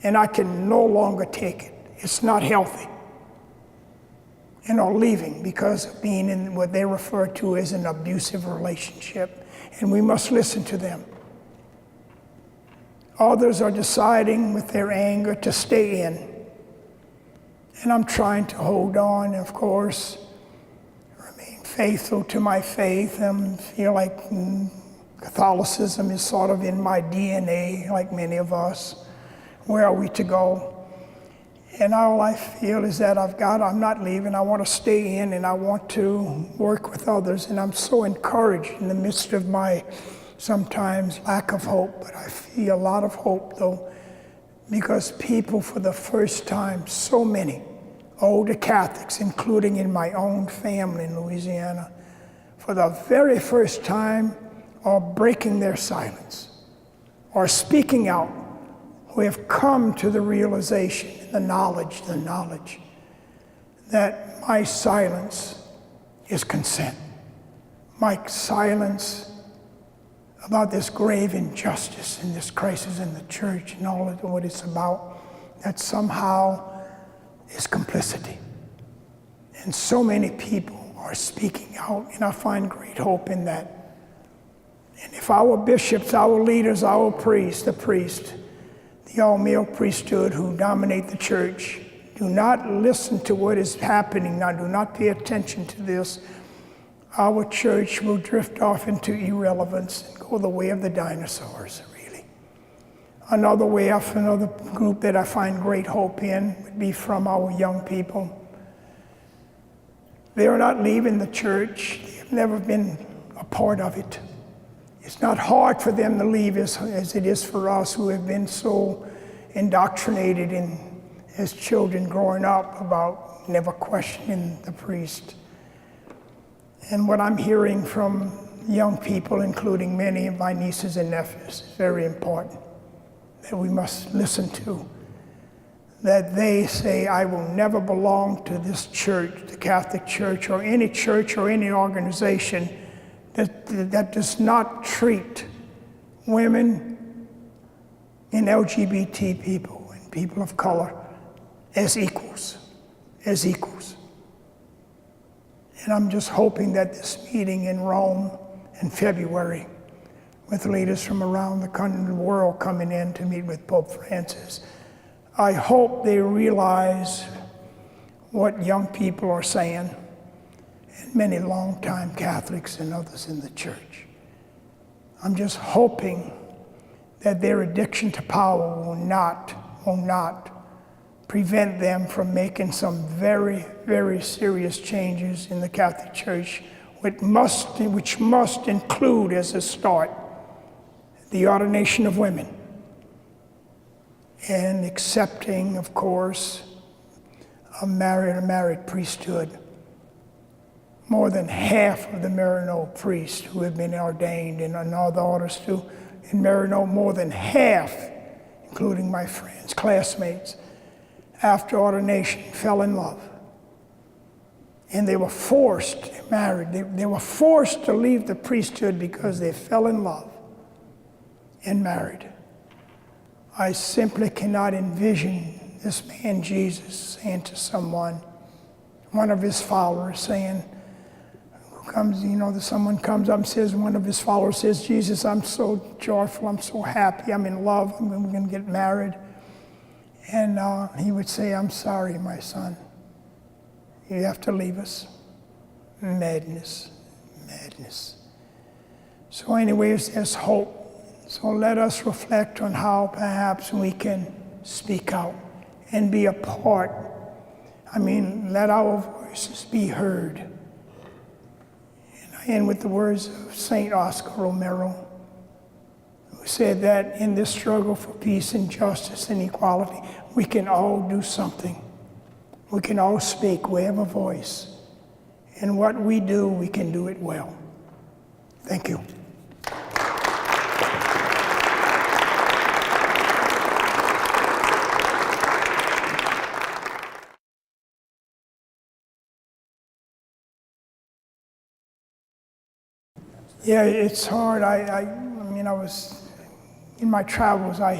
and I can no longer take it. It's not healthy. And are leaving because of being in what they refer to as an abusive relationship, and we must listen to them. Others are deciding with their anger to stay in. And I'm trying to hold on, of course, remain faithful to my faith. I feel like Catholicism is sort of in my DNA, like many of us. Where are we to go? And all I feel is that I'm not leaving. I want to stay in, and I want to work with others. And I'm so encouraged in the midst of my sometimes lack of hope, but I feel a lot of hope though, because people for the first time, so many older Catholics, including in my own family in Louisiana, for the very first time are breaking their silence, or speaking out, who have come to the realization, the knowledge that my silence is consent. My silence about this grave injustice and this crisis in the church and all of what it's about, that somehow is complicity. And so many people are speaking out, and I find great hope in that. And if our bishops, our leaders, our priests, the all-male priesthood who dominate the church, do not listen to what is happening now, do not pay attention to this, our church will drift off into irrelevance and go the way of the dinosaurs, really. Another group that I find great hope in would be from our young people. They are not leaving the church. They've never been a part of it. It's not hard for them to leave as it is for us who have been so indoctrinated as children growing up about never questioning the priest. And what I'm hearing from young people, including many of my nieces and nephews, is very important that we must listen to. That they say, I will never belong to this church, the Catholic Church, or any organization that does not treat women and LGBT people and people of color as equals. And I'm just hoping that this meeting in Rome in February, with leaders from around the world coming in to meet with Pope Francis, I hope they realize what young people are saying, and many longtime Catholics and others in the church. I'm just hoping that their addiction to power will not prevent them from making some very, very serious changes in the Catholic Church, which must include, as a start, the ordination of women and accepting, of course, a married priesthood. More than half of the Maryknoll priests who have been ordained in other orders too, in Maryknoll, more than half, including my friends, classmates, after ordination fell in love. And they were forced to marry. They were forced to leave the priesthood because they fell in love and married. I simply cannot envision this man Jesus saying to someone, one of his followers saying, someone comes up and says, one of his followers says, Jesus, I'm so joyful, I'm so happy, I'm in love, we're going to get married. And he would say, I'm sorry, my son, you have to leave us. Madness. So anyways, there's hope. So let us reflect on how perhaps we can speak out and be a part. Let our voices be heard. And I end with the words of St. Oscar Romero, who said that in this struggle for peace and justice and equality, we can all do something. We can all speak, we have a voice. And what we do, we can do it well. Thank you. Yeah, it's hard. I was in my travels. I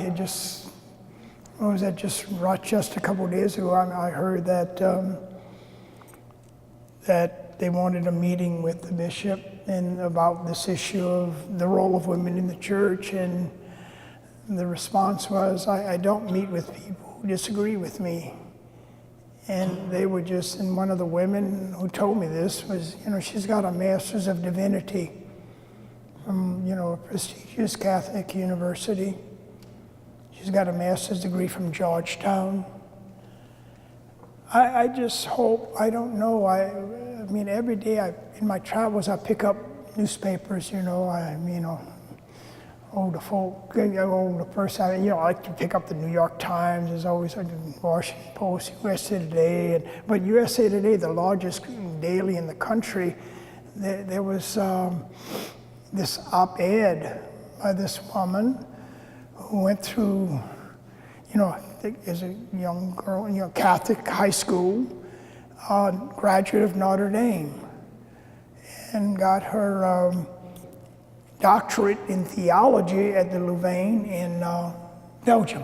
was at just Rochester a couple of days ago. I heard that that they wanted a meeting with the bishop and about this issue of the role of women in the church, and the response was, I don't meet with people who disagree with me. And they were just, and one of the women who told me this was, she's got a Master's of Divinity from, a prestigious Catholic university. She's got a master's degree from Georgetown. I just hope, I don't know, every day in my travels I pick up newspapers, older folk, older person, I like to pick up the New York Times. There's always a Washington Post, USA Today, but USA Today, the largest daily in the country, there was this op-ed by this woman who went through, as a young girl, Catholic high school, graduate of Notre Dame, and got her doctorate in theology at the Louvain in Belgium,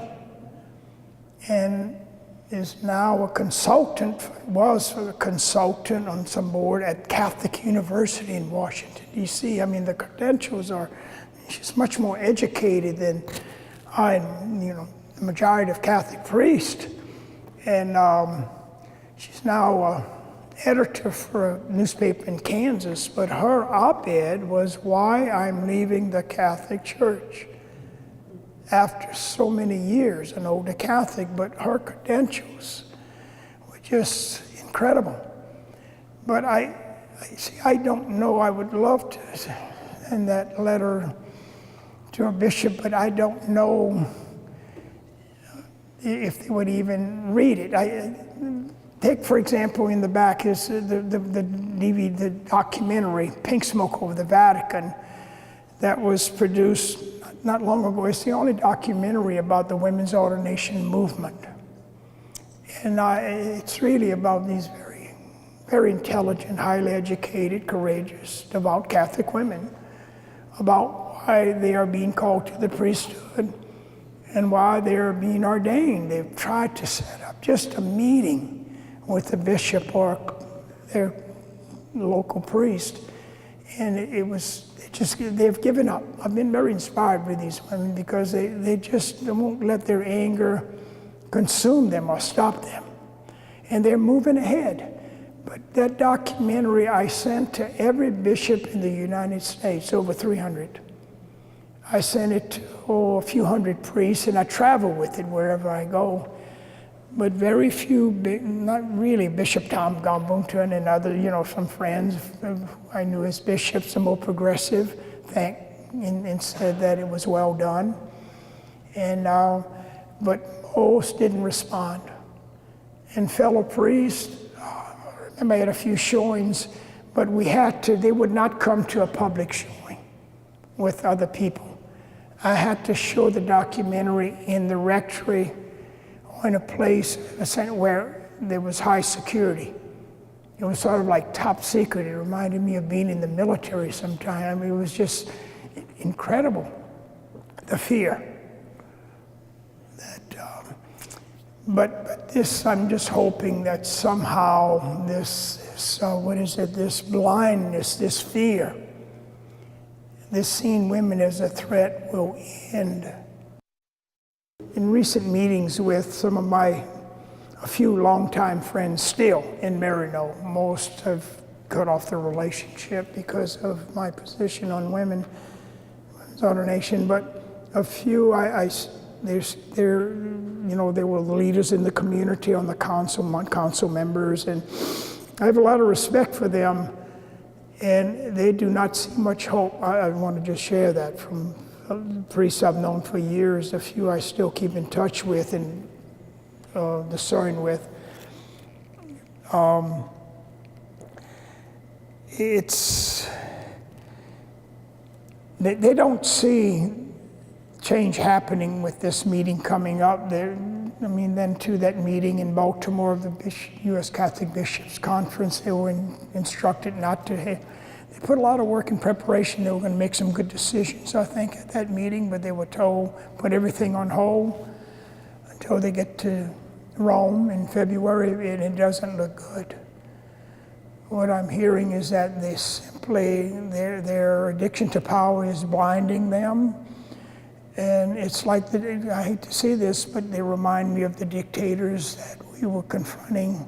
and is now a consultant, was a consultant on some board at Catholic University in Washington, D.C. I mean, the credentials are, she's much more educated than I, the majority of Catholic priests. And she's now editor for a newspaper in Kansas, but her op-ed was why I'm leaving the Catholic Church. After so many years, an older Catholic, but her credentials were just incredible. But I don't know, I would love to send that letter to a bishop, but I don't know if they would even read it. Take, for example, in the back is the documentary, Pink Smoke Over the Vatican, that was produced not long ago. It's the only documentary about the women's ordination movement. And it's really about these very, very intelligent, highly educated, courageous, devout Catholic women, about why they are being called to the priesthood and why they are being ordained. They've tried to set up just a meeting with the bishop or their local priest, and they've given up. I've been very inspired with these women because they won't let their anger consume them or stop them, and they're moving ahead. But that documentary I sent to every bishop in the United States, over 300. I sent it to a few hundred priests, and I travel with it wherever I go. But very few, not really, Bishop Tom Gambunton and other, some friends I knew as bishops, some more progressive, and said that it was well done. And but most didn't respond. And fellow priests, I remember I had a few showings, but they would not come to a public showing with other people. I had to show the documentary in the rectory in a place where there was high security. It was sort of like top secret. It reminded me of being in the military sometime. I mean, it was just incredible, the fear. But this, I'm just hoping that somehow this blindness, this fear, this seeing women as a threat will end. In recent meetings with a few longtime friends still in Marino, most have cut off their relationship because of my position on women's ordination, but a few, there were leaders in the community on the council members, and I have a lot of respect for them, and they do not see much hope. I want to just share that from priests I've known for years, a few I still keep in touch with and discern with. They don't see change happening with this meeting coming up. Then to that meeting in Baltimore of the U.S. Catholic Bishops' Conference, they were instructed not to have. They put a lot of work in preparation. They were going to make some good decisions, I think, at that meeting, but they were told, put everything on hold until they get to Rome in February, and it doesn't look good. What I'm hearing is that they simply, their addiction to power is blinding them. And it's like, I hate to say this, but they remind me of the dictators that we were confronting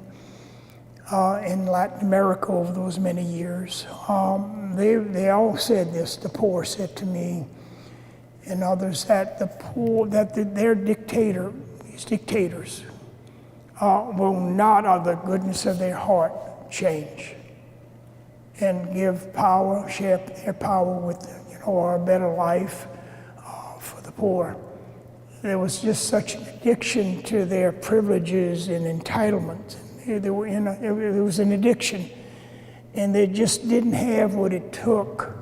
in Latin America over those many years. They all said this. The poor said to me, and others, that their these dictators will not, out of the goodness of their heart, change and give power, share their power with, a better life for the poor. There was just such an addiction to their privileges and entitlements. It was an addiction, and they just didn't have what it took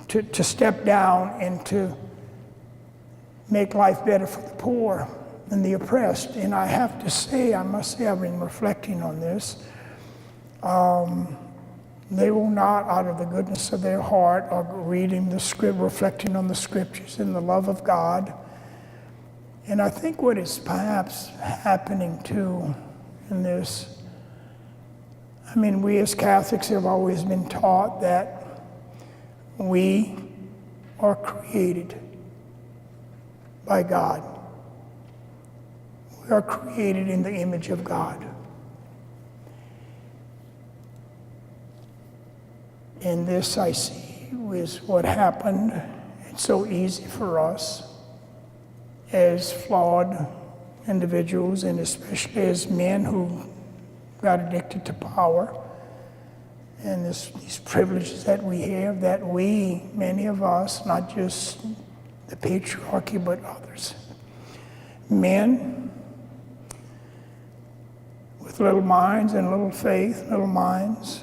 to step down and to make life better for the poor and the oppressed. And I must say, I've been reflecting on this. They will not, out of the goodness of their heart, or reading the script, reflecting on the scriptures and the love of God. And I think what is perhaps happening too in this, I mean, we as Catholics have always been taught that we are created by God. We are created in the image of God. And this, I see, is what happened. It's so easy for us as flawed individuals, and especially as men who got addicted to power and these privileges that we have, that we, many of us, not just the patriarchy, but others, men with little minds and little faith, little minds,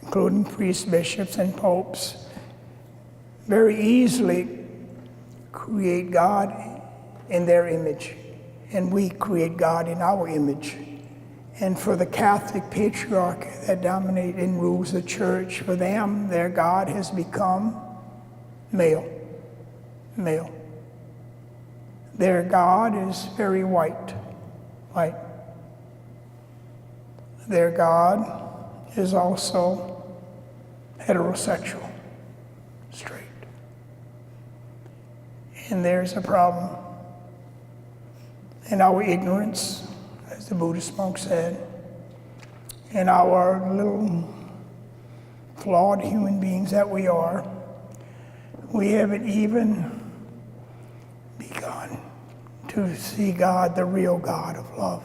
including priests, bishops, and popes, very easily create God in their image, and we create God in our image. And for the Catholic patriarchy that dominates and rules the church, for them, their God has become male. Male. Their God is very white. Their God is also heterosexual, straight. And there's a problem. In our ignorance, as the Buddhist monk said, in our little flawed human beings that we are, we haven't even begun to see God, the real God of love.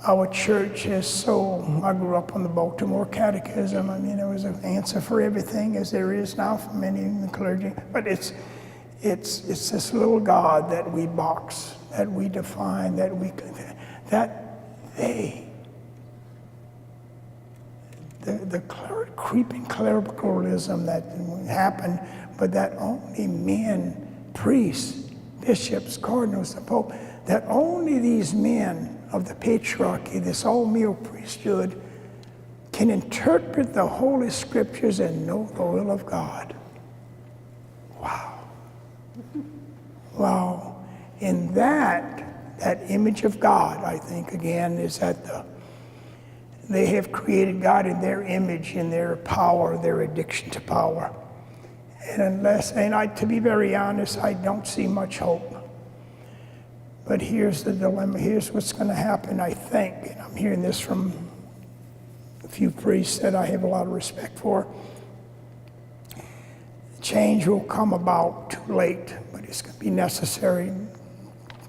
Our church is I grew up on the Baltimore Catechism. I mean, there was an answer for everything, as there is now for many in the clergy. But it's this little God that we box, that we define, the creeping clericalism that happened, but that only men, priests, bishops, cardinals, the Pope, that only these men of the patriarchy, this all-male priesthood, can interpret the Holy Scriptures and know the will of God. Wow. Wow. And that image of God, I think, again, is that they have created God in their image, in their power, their addiction to power. And to be very honest, I don't see much hope. But here's the dilemma. Here's what's going to happen, I think. And I'm hearing this from a few priests that I have a lot of respect for. Change will come about too late, but it's going to be necessary.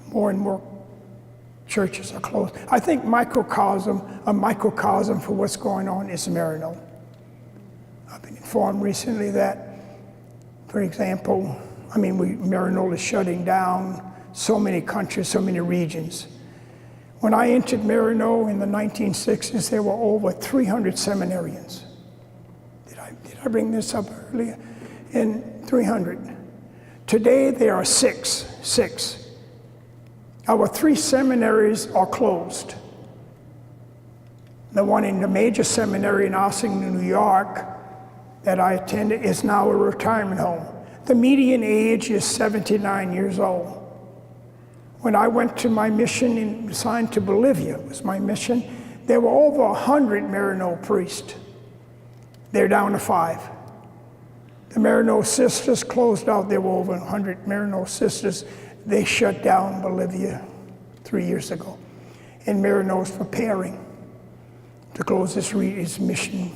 More and more churches are closed. I think a microcosm for what's going on is Marino. I've been informed recently that, for example, Marino is shutting down so many countries, so many regions. When I entered Marino in the 1960s, there were over 300 seminarians. Did I bring this up earlier? In 300. Today there are six. Our 3 seminaries are closed. The one in the major seminary in Ossington, New York, that I attended is now a retirement home. The median age is 79 years old. When I went to my mission and assigned to Bolivia, it was my mission, there were over 100 Marino priests. They're down to 5. The Marino sisters closed out. There were over 100 Marino sisters. They shut down Bolivia 3 years ago. And Marino is preparing to close his mission,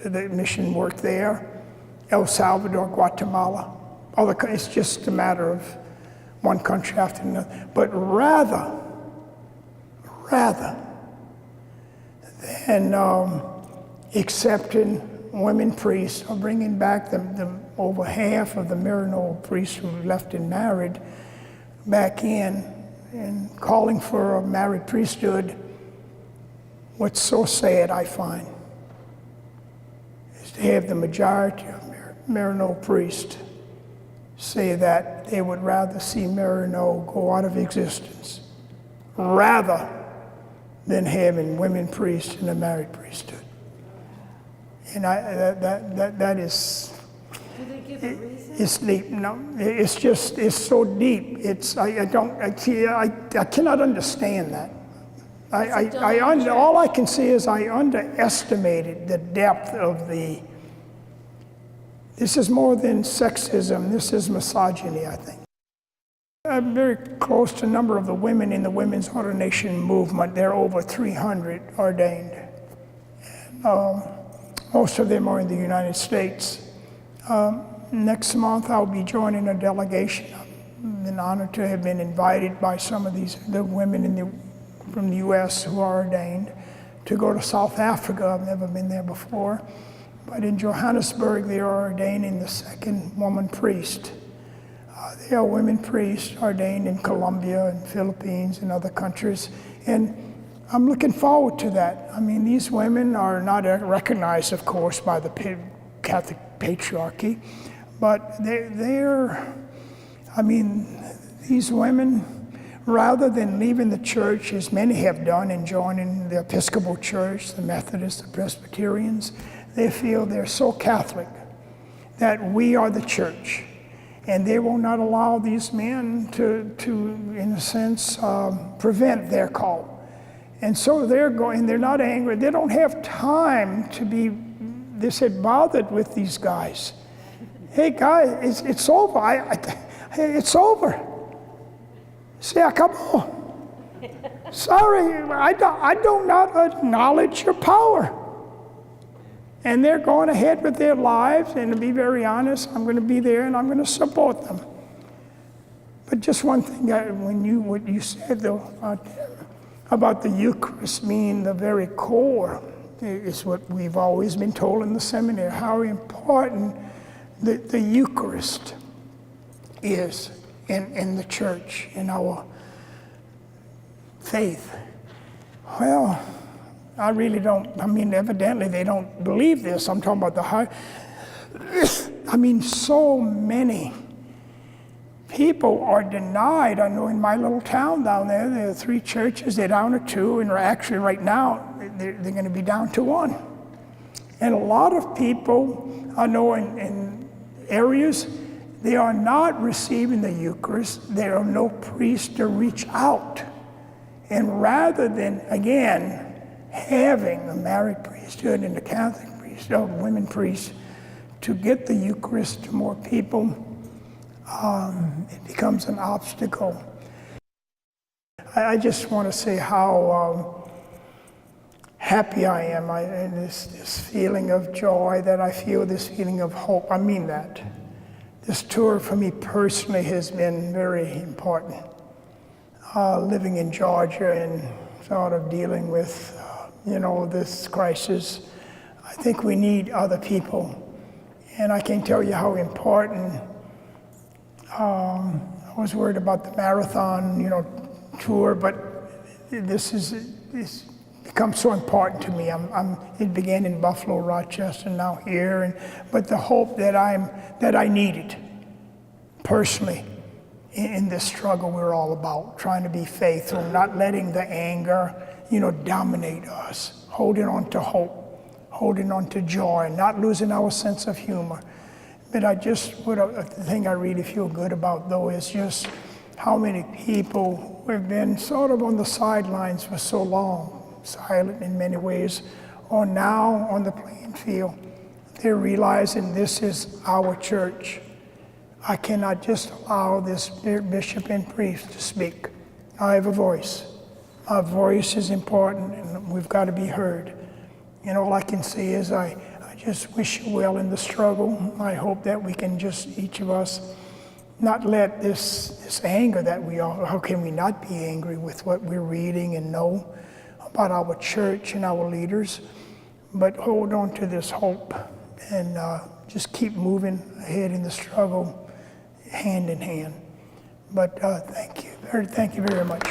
the mission work there. El Salvador, Guatemala. It's just a matter of one country after another. But rather than accepting women priests or bringing back the over half of the Marino priests who left and married back in and calling for a married priesthood, what's so sad, I find, is to have the majority of Marino priests say that they would rather see Marino go out of existence rather than having women priests in the married priesthood. And that is, Do they give a reason? it's deep. No, it's just, it's so deep. I cannot understand that. All I can see is I underestimated the depth of this is more than sexism, this is misogyny, I think. I'm very close to a number of the women in the women's ordination movement. There are over 300 ordained. Most of them are in the United States. Next month I'll be joining a delegation. I've been honored to have been invited by some of the women from the U.S. who are ordained to go to South Africa. I've never been there before. But in Johannesburg they are ordaining the second woman priest. There are women priests ordained in Colombia and Philippines and other countries. And I'm looking forward to that. I mean, these women are not recognized, of course, by the Catholic patriarchy, but these women, rather than leaving the church, as many have done, and joining the Episcopal Church, the Methodists, the Presbyterians, they feel they're so Catholic that we are the church. And they will not allow these men to in a sense, prevent their call. And so they're not angry. They don't have time to be, they said, bothered with these guys. Hey, guys, it's over. It's over. Say, come on. Sorry, I do not acknowledge your power. And they're going ahead with their lives, and to be very honest, I'm going to be there and I'm going to support them. But just one thing, what you said though, about the Eucharist being the very core, is what we've always been told in the seminary, how important the Eucharist is in the church, in our faith. Well, I really don't, evidently they don't believe this. I'm talking about the high. So many people are denied. I know in my little town down there are 3 churches. They're down to 2, and actually right now, they're going to be down to 1. And a lot of people I know in areas, they are not receiving the Eucharist. There are no priests to reach out. And rather than, again, having a married priesthood and a Catholic priesthood, women priests, to get the Eucharist to more people, it becomes an obstacle. I just want to say how happy I am, and this feeling of joy that I feel, this feeling of hope. I mean that. This tour for me personally has been very important. Living in Georgia and sort of dealing with this crisis, I think we need other people. And I can't tell you how important, I was worried about the marathon, tour, but it's become so important to me. It began in Buffalo, Rochester, now here, but the hope that I needed personally in this struggle we're all about, trying to be faithful, not letting the anger dominate us, holding on to hope, holding on to joy, not losing our sense of humor. But the thing I really feel good about though is just how many people who have been sort of on the sidelines for so long, silent in many ways, are now on the playing field. They're realizing this is our church. I cannot just allow this bishop and priest to speak. I have a voice. My voice is important, and we've got to be heard. And all I can say is I just wish you well in the struggle. I hope that we can just, each of us, not let this anger that we are, how can we not be angry with what we're reading and know about our church and our leaders, but hold on to this hope and just keep moving ahead in the struggle, hand in hand. But thank you very much.